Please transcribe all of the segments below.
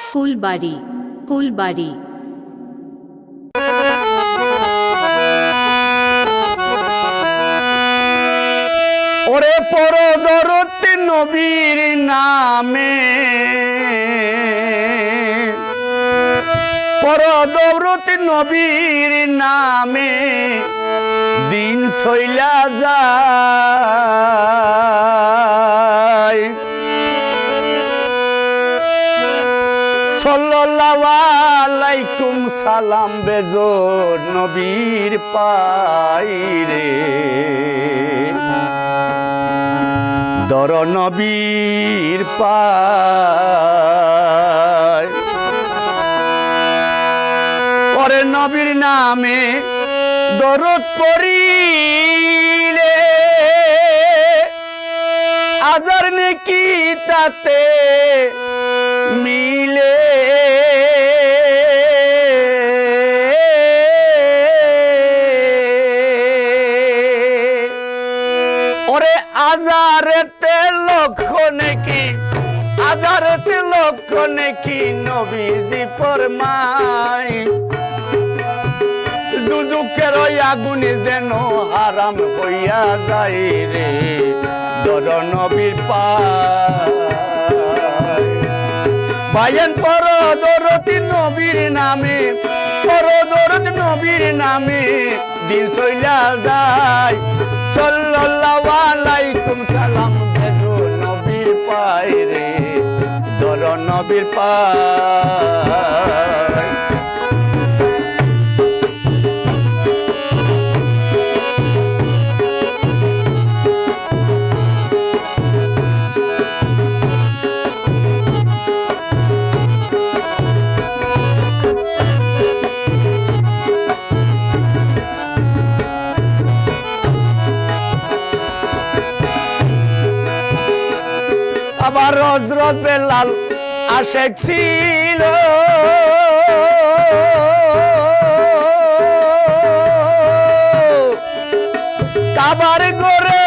ফুলবাড়ি ফুলবাড়ি ওরে পরদরতি নবীর নামে পরদরতি নবীর নামে দিন সইলা যায় সাল্লাল্লাহু আলাইকুম সালাম বেজোর নবীর পাইরে দর নবীর পায় ওরে নবীর নামে দরুদ পড়িলে আজার নেকি তাতে মিলে ওরে আজারেতে লক্ষ নেকি আজারেতে লক্ষ নেকি নবীজি ফরমায় জুজুকের আগুনে যেন হারাম হইয়া যায় রে দর নবীর পায় ভাইয়েন পরদরতি নবীর নামে পরদরতি নবীর নামে দিন সইলা যায় সাল্লাল্লাহু আলাইকুম সালাম বেজো নবীর পায় রে দর নবীর পায় আবার হযরত বেলাল আশেক ছিল কাবার ঘরে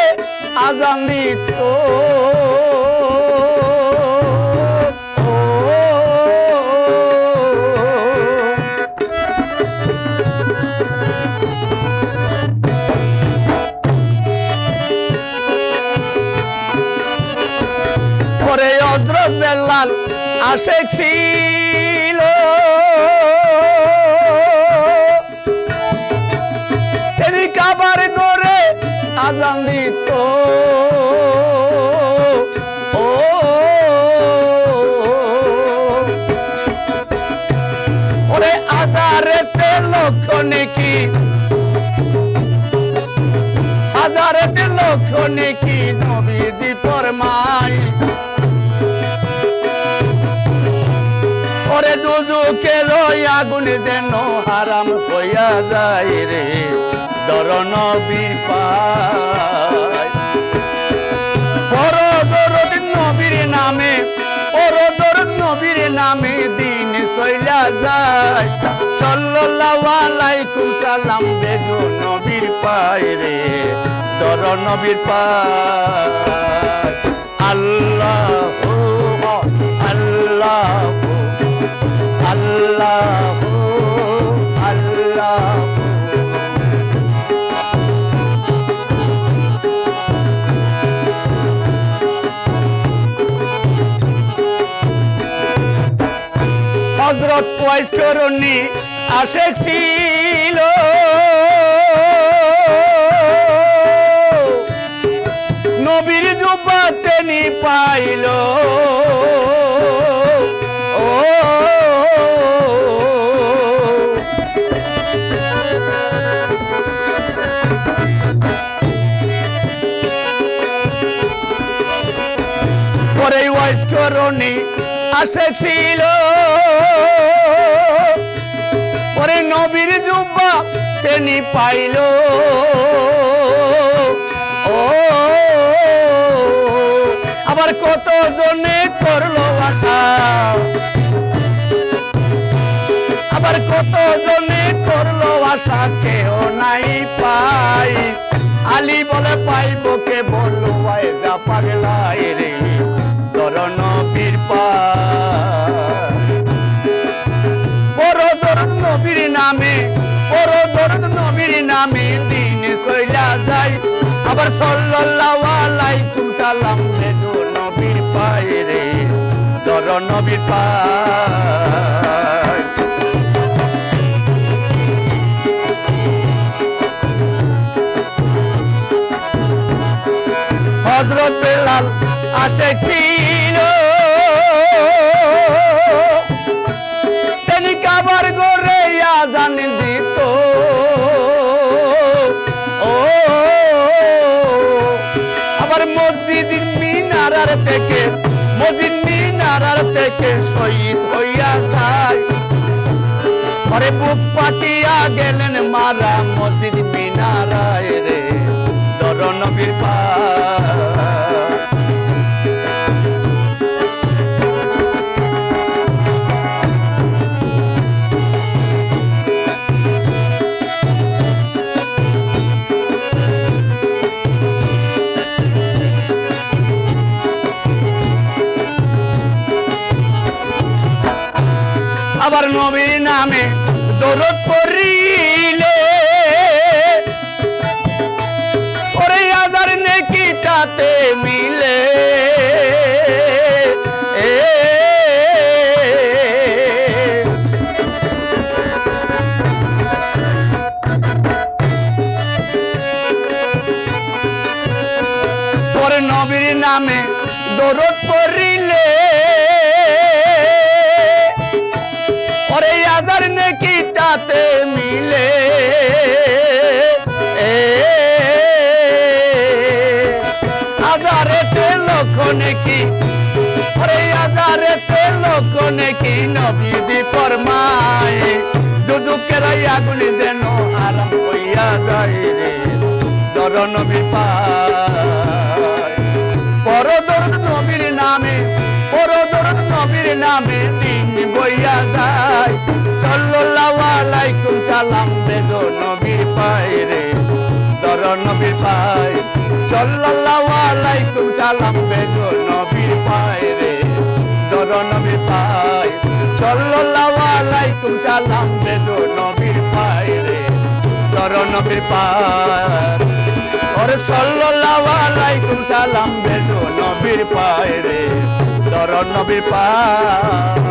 আজান দিত হযরত বেলাল আশেক ছিল তিনি কাবার ঘরে আজান দিত ও ওরে আজারেতে লক্ষ নেকি হাজারেতে লক্ষ নেকি নবীজি ফরমায় ওরে দুজুকের আগুনে যেন হারাম হইয়া যায় রে দর নবীর পায় পরদরতি নবীর নামে পরদরতি নবীর নামে দিন সইলা যায় সাল্লাল্লাহু আলাইকুম সালাম বেজো নবীর পায় রে দর নবীর পায় আল্লাহু আল্লাহু আল্লাহু আল্লাহু হযরত ওয়াইস করুণী আশেক ছিল নবীর জুব্বা তিনি পাইল পরে ওয়াইস করুণী আশেক ছিল পরে নবীর জুব্বা তিনি পাইল ও আবার কত জনে করলো আশা আবার কত জনে করলো আশা কেউ নাই পাই আলী বলে পাইব কে বললো যা পাগলাই রে দর নবীর পায় দর নবীর পায় হযরত বেলাল আশিক ছিল তিনি কাবার ঘরে আযান দিত ও আবার মসজিদ মিনার থেকে শহীদ হইয়া যায় পরে বুক পাটিয়া গেলেন মারা মসজিদ মিনারায় রে দর নবীর পায় আবার নবীর নামে দরুদ পড়িলে ওরে হাজার নেকি তাতে মিলে ওরে নবীর নামে দরুদ পড়িলে ওরে হাজার নেকি তাতে মিলে হাজারেতে লক্ষ নেকি ওরে হাজারেতে লক্ষ নেকি নবীজি ফরমায় যুযুকের আগুনে যেন আরাম হইয়া যায় রে দর নবীর পায় পরদরদ নবীর নামে দিন বইয়া যায় সাল্লাল্লাহু আলাইকুম সালাম দেদো নবীর পায় রে দর নবীর পায় সাল্লাল্লাহু আলাইকুম সালাম দেদো নবীর পায় রে দর নবীর পায় সাল্লাল্লাহু আলাইকুম সালাম দেদো নবীর পায় রে দর নবীর পায় ওরে সাল্লাল্লাহু আলাইকুম সালাম দেদো নবীর পায় রে দর নবীর পায়